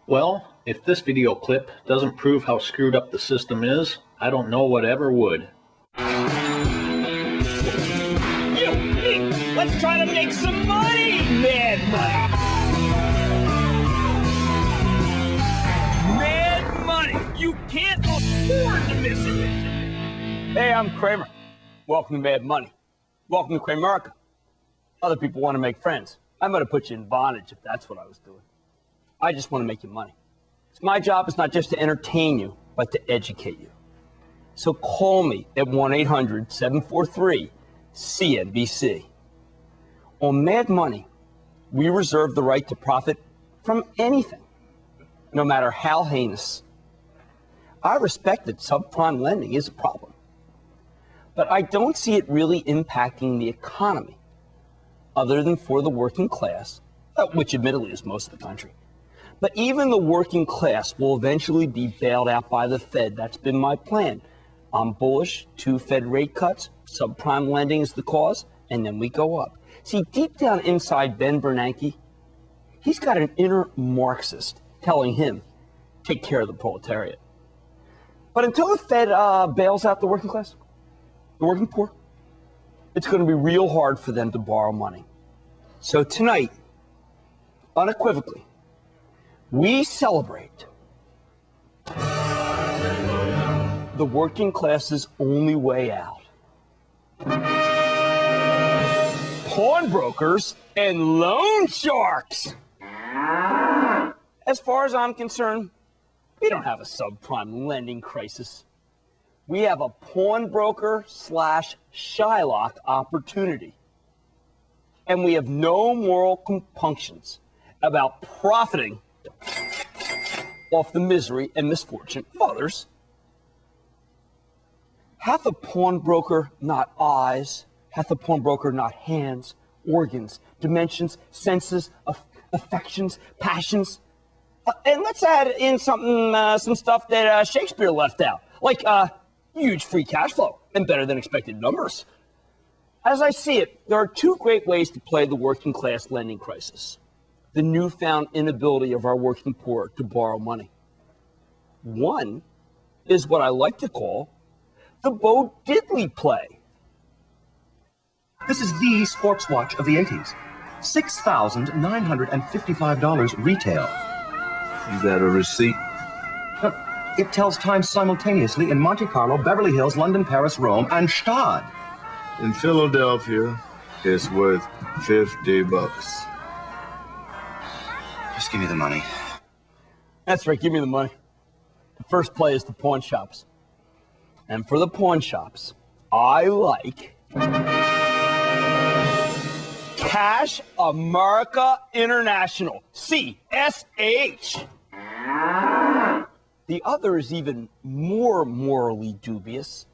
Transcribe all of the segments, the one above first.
Well, if this video clip doesn't prove how screwed up the system is, I don't know what ever would. Let's try to make some money, Mad Money! Mad Money! You can't afford to miss it! Hey, I'm Kramer. Welcome to Mad Money. Welcome to Kramerica. Other people want to make friends. I might have put you in bondage if that's what I was doing. I just want to make you money. It's my job is not just to entertain you, but to educate you. So call me at 1-800-743-CNBC. On Mad Money, we reserve the right to profit from anything, no matter how heinous. I respect that subprime lending is a problem, but I don't see it really impacting the economy, other than for the working class, which admittedly is most of the country. But even the working class will eventually be bailed out by the Fed. That's been my plan. I'm bullish, 2 Fed rate cuts, subprime lending is the cause, and then we go up. See, deep down inside Ben Bernanke, he's got an inner Marxist telling him, take care of the proletariat. But until the Fed bails out the working class, the working poor, it's going to be real hard for them to borrow money. So tonight, unequivocally, we celebrate the working class's only way out. Pawnbrokers and loan sharks. As far as I'm concerned, we don't have a subprime lending crisis. We have a pawnbroker/Shylock opportunity. And we have no moral compunctions about profiting off the misery and misfortune of others. Hath a pawnbroker not eyes? Hath a pawnbroker not hands, organs, dimensions, senses, affections, passions? And let's add in some stuff that Shakespeare left out, like huge free cash flow and better than expected numbers. As I see it, there are 2 great ways to play the working class lending crisis. The newfound inability of our working poor to borrow money. One is what I like to call the Bo Diddley play. This is the sports watch of the 80s. $6,955 retail. You got a receipt? It tells time simultaneously in Monte Carlo, Beverly Hills, London, Paris, Rome, and Stade. In Philadelphia, it's worth $50. Just give me the money. That's right, give me the money. The first play is the pawn shops. And for the pawn shops, I like Cash America International, CSH. The other is even more morally dubious.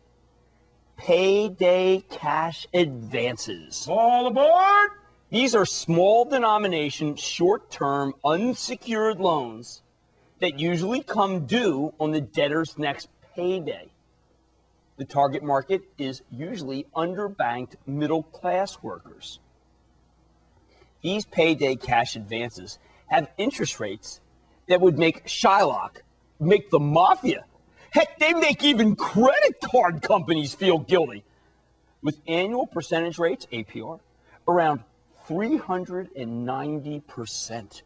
Payday cash advances. All aboard! These are small denomination, short-term, unsecured loans that usually come due on the debtor's next payday. The target market is usually underbanked middle-class workers. These payday cash advances have interest rates that would make Shylock, make the mafia. Heck, they make even credit card companies feel guilty. With annual percentage rates, APR, around 390%.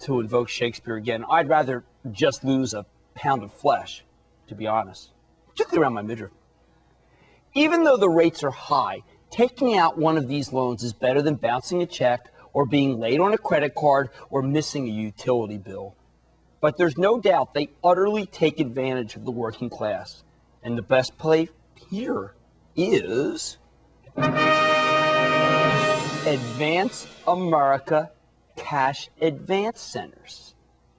To invoke Shakespeare again, I'd rather just lose a pound of flesh, to be honest, particularly around my midriff. Even though the rates are high, taking out one of these loans is better than bouncing a check or being late on a credit card or missing a utility bill. But there's no doubt they utterly take advantage of the working class. And the best play here is Advance America Cash Advance Centers,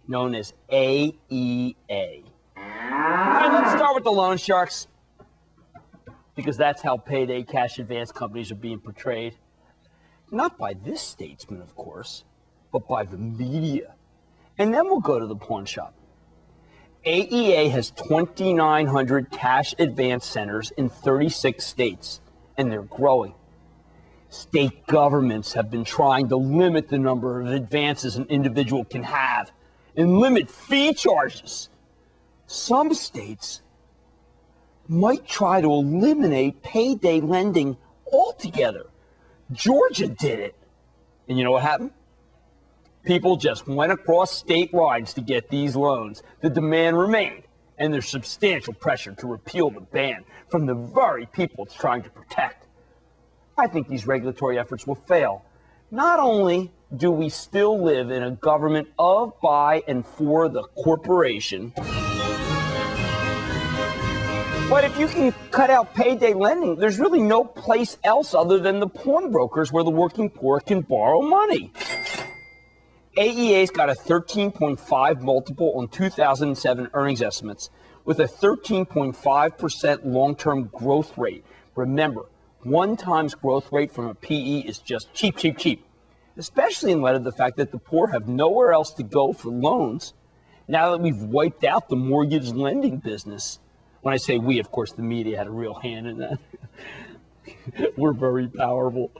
known as AEA. All right, let's start with the loan sharks, because that's how payday cash advance companies are being portrayed. Not by this statesman, of course, but by the media. And then we'll go to the pawn shop. AEA has 2,900 cash advance centers in 36 states, and they're growing. State governments have been trying to limit the number of advances an individual can have and limit fee charges. Some states might try to eliminate payday lending altogether. Georgia did it. And you know what happened? People just went across state lines to get these loans. The demand remained, and there's substantial pressure to repeal the ban from the very people it's trying to protect. I think these regulatory efforts will fail. Not only do we still live in a government of, by, and for the corporation, but if you can cut out payday lending, there's really no place else other than the pawnbrokers where the working poor can borrow money. AEA's got a 13.5 multiple on 2007 earnings estimates with a 13.5% long-term growth rate. Remember, 1 times growth rate from a PE is just cheap, cheap, cheap, especially in light of the fact that the poor have nowhere else to go for loans now that we've wiped out the mortgage lending business. When I say we, of course, the media had a real hand in that. We're very powerful.